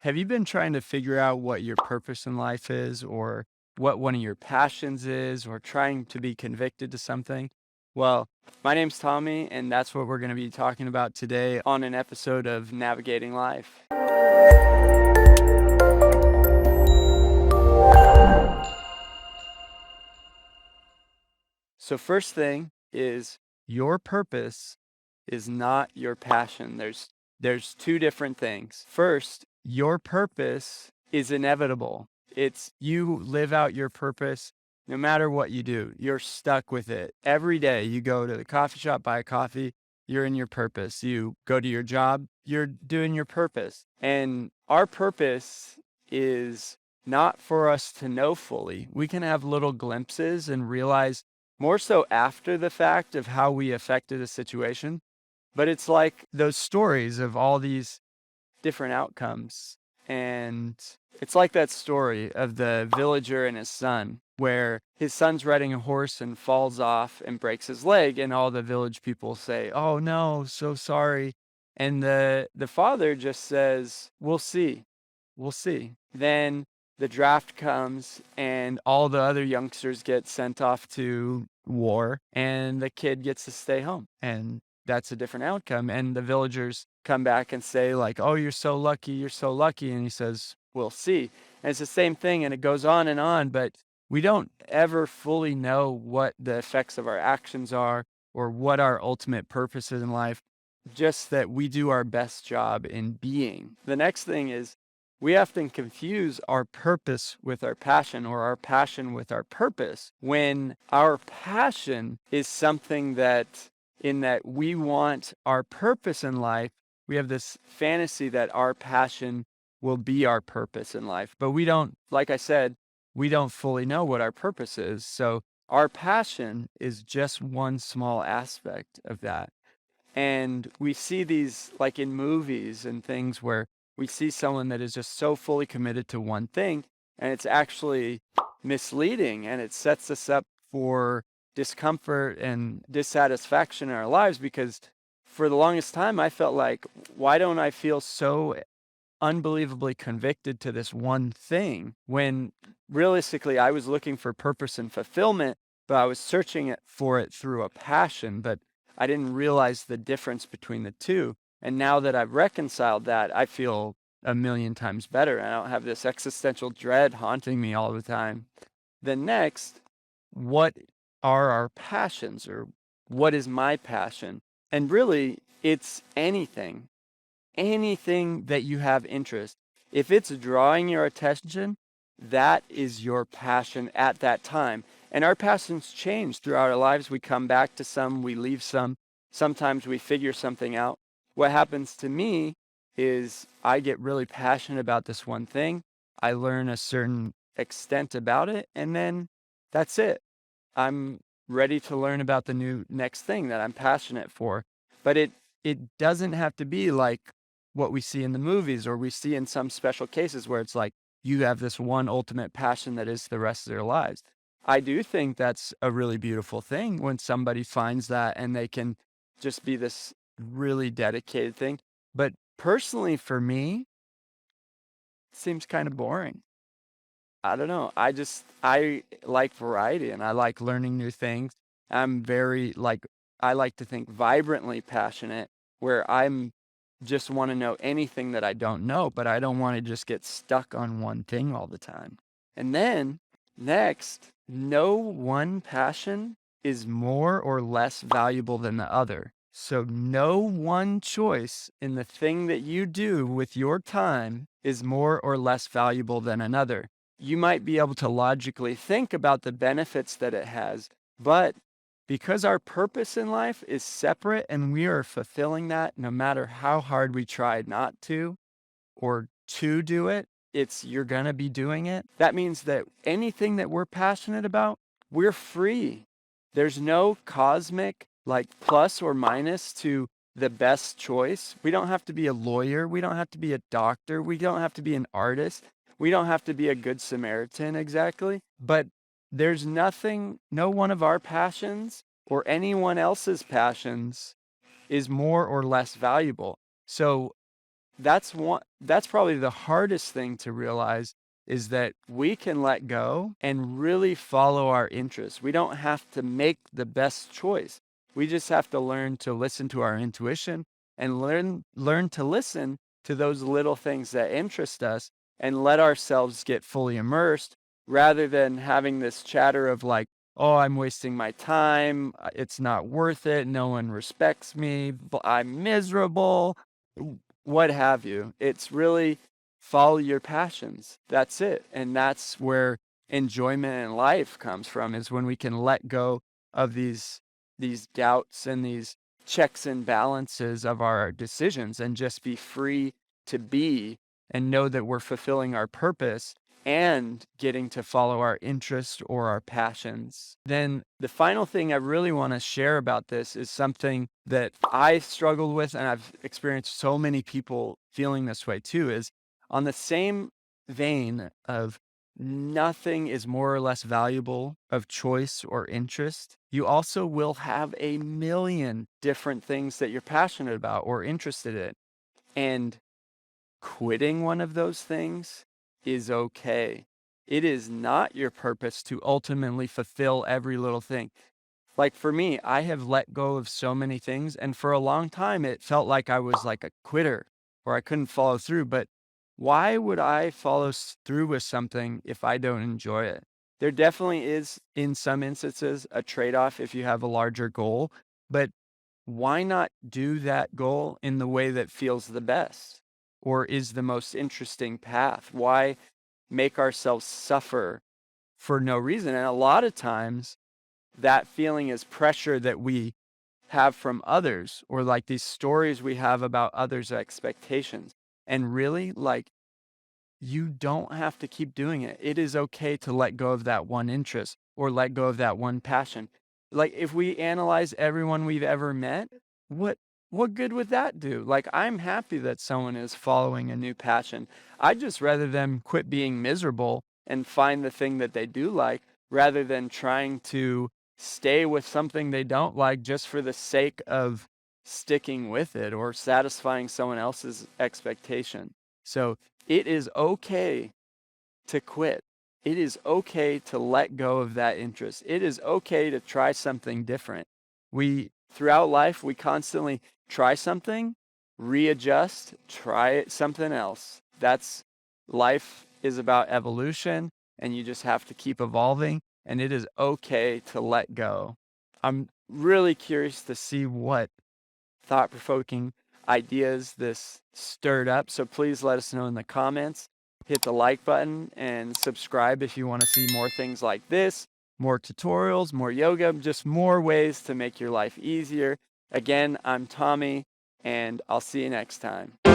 Have you been trying to figure out what your purpose in life is, or what one of your passions is, or trying to be convicted to something? Well, my name's Tommy, and that's what we're going to be talking about today on an episode of Navigating Life. So, first thing is your purpose is not your passion. There's two different things. First, your purpose is inevitable. It's you live out your purpose no matter what you do. You're stuck with it. Every day you go to the coffee shop, buy a coffee, you're in your purpose. You go to your job, you're doing your purpose. And our purpose is not for us to know fully. We can have little glimpses and realize more so after the fact of how we affected a situation. But it's like those stories of all these different outcomes. And it's like that story of the villager and his son, where his son's riding a horse and falls off and breaks his leg, and all the village people say, "Oh no, so sorry." And the father just says, "We'll see. We'll see." Then the draft comes and all the other youngsters get sent off to war and the kid gets to stay home. And that's a different outcome. And the villagers come back and say, like, "Oh, you're so lucky, you're so lucky." And he says, "We'll see." And it's the same thing, and it goes on, but we don't ever fully know what the effects of our actions are or what our ultimate purpose is in life, just that we do our best job in being. The next thing is we often confuse our purpose with our passion, or our passion with our purpose, when our passion is something that, in that we want our purpose in life, we have this fantasy that our passion will be our purpose in life. But we don't, like I said, we don't fully know what our purpose is. So our passion is just one small aspect of that. And we see these like in movies and things where we see someone that is just so fully committed to one thing, and it's actually misleading, and it sets us up for discomfort and dissatisfaction in our lives, because for the longest time I felt like, why don't I feel so unbelievably convicted to this one thing, when realistically I was looking for purpose and fulfillment, but I was searching for it through a passion, but I didn't realize the difference between the two. And now that I've reconciled that, I feel a million times better. I don't have this existential dread haunting me all the time. Then next, what are our passions, or what is my passion? And really, it's anything that you have interest. If it's drawing your attention, that is your passion at that time. And our passions change throughout our lives. We come back to some, we leave some. Sometimes we figure something out. What happens to me is I get really passionate about this one thing. I learn a certain extent about it, and then that's it. I'm ready to learn about the next thing that I'm passionate for. But it doesn't have to be like what we see in the movies, or we see in some special cases where it's like you have this one ultimate passion that is the rest of their lives. I do think that's a really beautiful thing when somebody finds that and they can just be this really dedicated thing. But personally, for me, it seems kind of boring. I don't know. I like variety and I like learning new things. I'm very like, I like to think vibrantly passionate, where I'm just want to know anything that I don't know, but I don't want to just get stuck on one thing all the time. And then next, no one passion is more or less valuable than the other. So no one choice in the thing that you do with your time is more or less valuable than another. You might be able to logically think about the benefits that it has, but because our purpose in life is separate and we are fulfilling that no matter how hard we try not to or to do it, it's you're going to be doing it. That means that anything that we're passionate about, we're free. There's no cosmic like plus or minus to the best choice. We don't have to be a lawyer. We don't have to be a doctor. We don't have to be an artist. We don't have to be a good Samaritan exactly. But there's nothing, no one of our passions or anyone else's passions is more or less valuable. So that's probably the hardest thing to realize, is that we can let go and really follow our interests. We don't have to make the best choice. We just have to learn to listen to our intuition and learn to listen to those little things that interest us and let ourselves get fully immersed, rather than having this chatter of like, oh, I'm wasting my time, it's not worth it, no one respects me, I'm miserable, what have you. It's really follow your passions. That's it. And that's where enjoyment in life comes from, is when we can let go of these doubts and these checks and balances of our decisions and just be free to be and know that we're fulfilling our purpose and getting to follow our interest or our passions. Then the final thing I really want to share about this is something that I struggled with, and I've experienced so many people feeling this way too, is on the same vein of nothing is more or less valuable of choice or interest, you also will have a million different things that you're passionate about or interested in. And quitting one of those things is okay. It is not your purpose to ultimately fulfill every little thing. Like for me, I have let go of so many things, and for a long time it felt like I was like a quitter or I couldn't follow through. But why would I follow through with something if I don't enjoy it? There definitely is, in some instances, a trade-off if you have a larger goal, but why not do that goal in the way that feels the best or is the most interesting path? Why make ourselves suffer for no reason? And a lot of times that feeling is pressure that we have from others, or like these stories we have about others' expectations. And really, like, you don't have to keep doing it. It is okay to let go of that one interest or let go of that one passion. Like if we analyze everyone we've ever met, what what good would that do? Like I'm happy that someone is following a new passion. I'd just rather them quit being miserable and find the thing that they do like, rather than trying to stay with something they don't like just for the sake of sticking with it or satisfying someone else's expectation. So it is okay to quit. It is okay to let go of that interest. It is okay to try something different. Throughout life, we constantly try something, readjust, try something else. Life is about evolution, and you just have to keep evolving, and it is okay to let go. I'm really curious to see what thought-provoking ideas this stirred up. So please let us know in the comments. Hit the like button and subscribe if you want to see more things like this, more tutorials, more yoga, just more ways to make your life easier. Again, I'm Tommy, and I'll see you next time.